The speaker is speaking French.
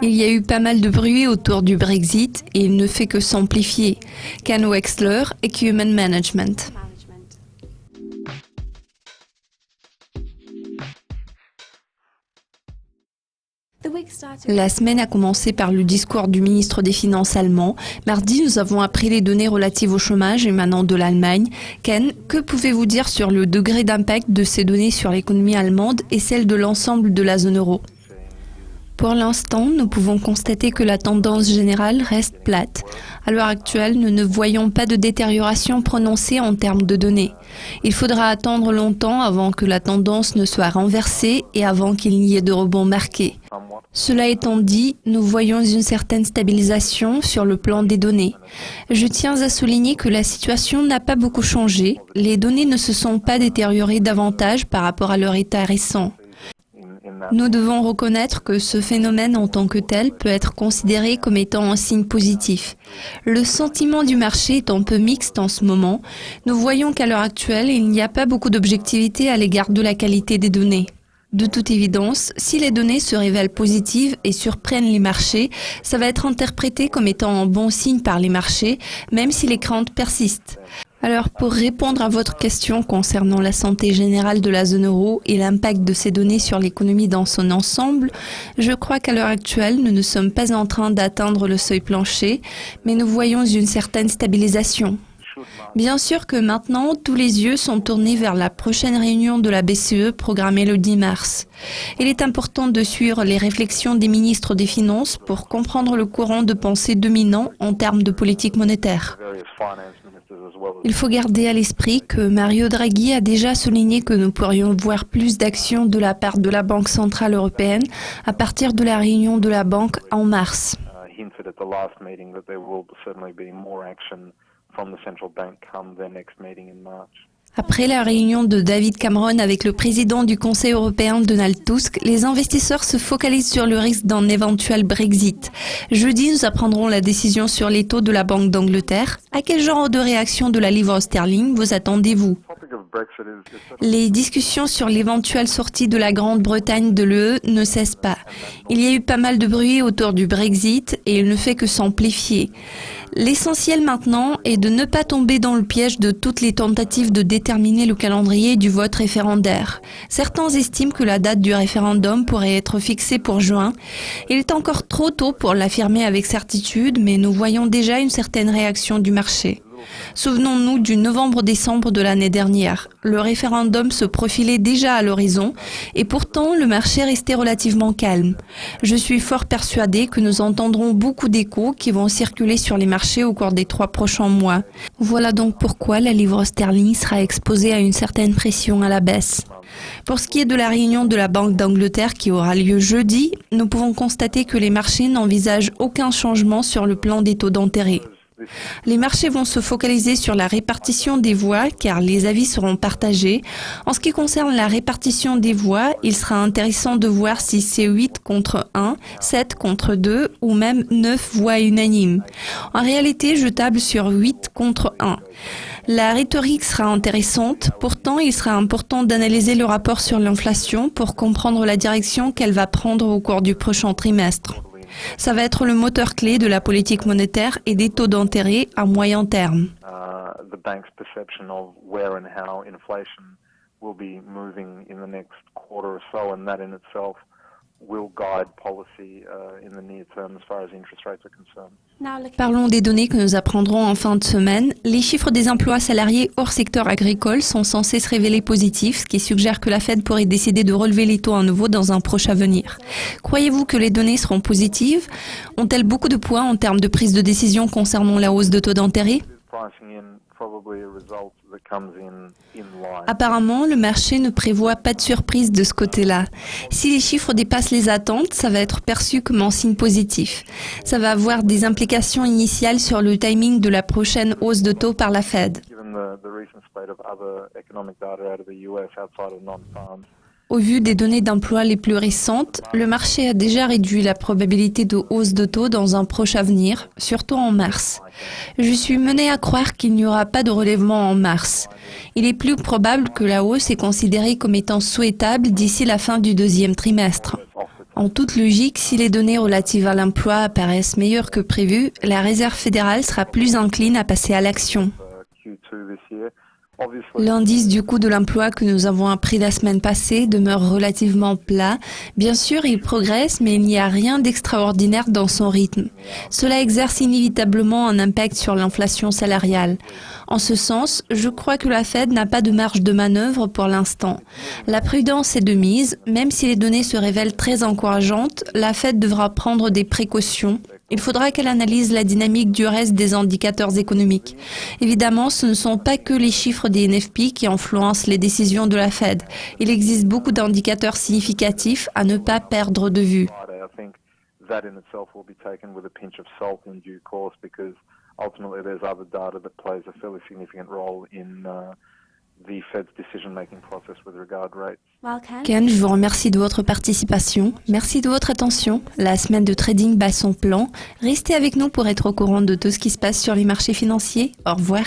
Il y a eu pas mal de bruit autour du Brexit et il ne fait que s'amplifier. Ken Wexler, Acumen Management. La semaine a commencé par le discours du ministre des Finances allemand. Mardi, nous avons appris les données relatives au chômage émanant de l'Allemagne. Ken, que pouvez-vous dire sur le degré d'impact de ces données sur l'économie allemande et celle de l'ensemble de la zone euro ? Pour l'instant, nous pouvons constater que la tendance générale reste plate. À l'heure actuelle, nous ne voyons pas de détérioration prononcée en termes de données. Il faudra attendre longtemps avant que la tendance ne soit renversée et avant qu'il n'y ait de rebond marqué. Cela étant dit, nous voyons une certaine stabilisation sur le plan des données. Je tiens à souligner que la situation n'a pas beaucoup changé. Les données ne se sont pas détériorées davantage par rapport à leur état récent. Nous devons reconnaître que ce phénomène en tant que tel peut être considéré comme étant un signe positif. Le sentiment du marché est un peu mixte en ce moment. Nous voyons qu'à l'heure actuelle, il n'y a pas beaucoup d'objectivité à l'égard de la qualité des données. De toute évidence, si les données se révèlent positives et surprennent les marchés, ça va être interprété comme étant un bon signe par les marchés, même si les craintes persistent. Alors, pour répondre à votre question concernant la santé générale de la zone euro et l'impact de ces données sur l'économie dans son ensemble, je crois qu'à l'heure actuelle, nous ne sommes pas en train d'atteindre le seuil plancher, mais nous voyons une certaine stabilisation. Bien sûr que maintenant, tous les yeux sont tournés vers la prochaine réunion de la BCE programmée le 10 mars. Il est important de suivre les réflexions des ministres des Finances pour comprendre le courant de pensée dominant en termes de politique monétaire. Il faut garder à l'esprit que Mario Draghi a déjà souligné que nous pourrions voir plus d'actions de la part de la Banque centrale européenne à partir de la réunion de la banque en mars. Après la réunion de David Cameron avec le président du Conseil européen Donald Tusk, les investisseurs se focalisent sur le risque d'un éventuel Brexit. Jeudi, nous apprendrons la décision sur les taux de la Banque d'Angleterre. À quel genre de réaction de la livre sterling vous attendez-vous ? Les discussions sur l'éventuelle sortie de la Grande-Bretagne de l'UE ne cessent pas. Il y a eu pas mal de bruit autour du Brexit et il ne fait que s'amplifier. L'essentiel maintenant est de ne pas tomber dans le piège de toutes les tentatives de déterminer le calendrier du vote référendaire. Certains estiment que la date du référendum pourrait être fixée pour juin. Il est encore trop tôt pour l'affirmer avec certitude, mais nous voyons déjà une certaine réaction du marché. Souvenons-nous du novembre-décembre de l'année dernière. Le référendum se profilait déjà à l'horizon et pourtant le marché restait relativement calme. Je suis fort persuadée que nous entendrons beaucoup d'échos qui vont circuler sur les marchés au cours des 3 prochains mois. Voilà donc pourquoi la livre sterling sera exposée à une certaine pression à la baisse. Pour ce qui est de la réunion de la Banque d'Angleterre qui aura lieu jeudi, nous pouvons constater que les marchés n'envisagent aucun changement sur le plan des taux d'intérêt. Les marchés vont se focaliser sur la répartition des voix car les avis seront partagés. En ce qui concerne la répartition des voix, il sera intéressant de voir si c'est 8 contre 1, 7 contre 2 ou même 9 voix unanimes. En réalité, je table sur 8 contre 1. La rhétorique sera intéressante, pourtant il sera important d'analyser le rapport sur l'inflation pour comprendre la direction qu'elle va prendre au cours du prochain trimestre. Ça va être le moteur clé de la politique monétaire et des taux d'intérêt à moyen terme. Parlons des données que nous apprendrons en fin de semaine. Les chiffres des emplois salariés hors secteur agricole sont censés se révéler positifs, ce qui suggère que la Fed pourrait décider de relever les taux à nouveau dans un proche avenir. Croyez-vous que les données seront positives ? Ont-elles beaucoup de poids en termes de prise de décision concernant la hausse de taux d'intérêt ? Apparemment, le marché ne prévoit pas de surprise de ce côté-là. Si les chiffres dépassent les attentes, ça va être perçu comme un signe positif. Ça va avoir des implications initiales sur le timing de la prochaine hausse de taux par la Fed. Au vu des données d'emploi les plus récentes, le marché a déjà réduit la probabilité de hausse de taux dans un proche avenir, surtout en mars. Je suis menée à croire qu'il n'y aura pas de relèvement en mars. Il est plus probable que la hausse est considérée comme étant souhaitable d'ici la fin du 2e trimestre. En toute logique, si les données relatives à l'emploi apparaissent meilleures que prévu, la Réserve fédérale sera plus incline à passer à l'action. L'indice du coût de l'emploi que nous avons appris la semaine passée demeure relativement plat. Bien sûr, il progresse, mais il n'y a rien d'extraordinaire dans son rythme. Cela exerce inévitablement un impact sur l'inflation salariale. En ce sens, je crois que la Fed n'a pas de marge de manœuvre pour l'instant. La prudence est de mise. Même si les données se révèlent très encourageantes, la Fed devra prendre des précautions. Il faudra qu'elle analyse la dynamique du reste des indicateurs économiques. Évidemment, ce ne sont pas que les chiffres des NFP qui influencent les décisions de la Fed. Il existe beaucoup d'indicateurs significatifs à ne pas perdre de vue. Ultimately, there's other data that plays a fairly significant role in the Fed's decision-making process with regard rates. Ken, je vous remercie de votre participation. Merci de votre attention. La semaine de trading bat son plan. Restez avec nous pour être au courant de tout ce qui se passe sur les marchés financiers. Au revoir.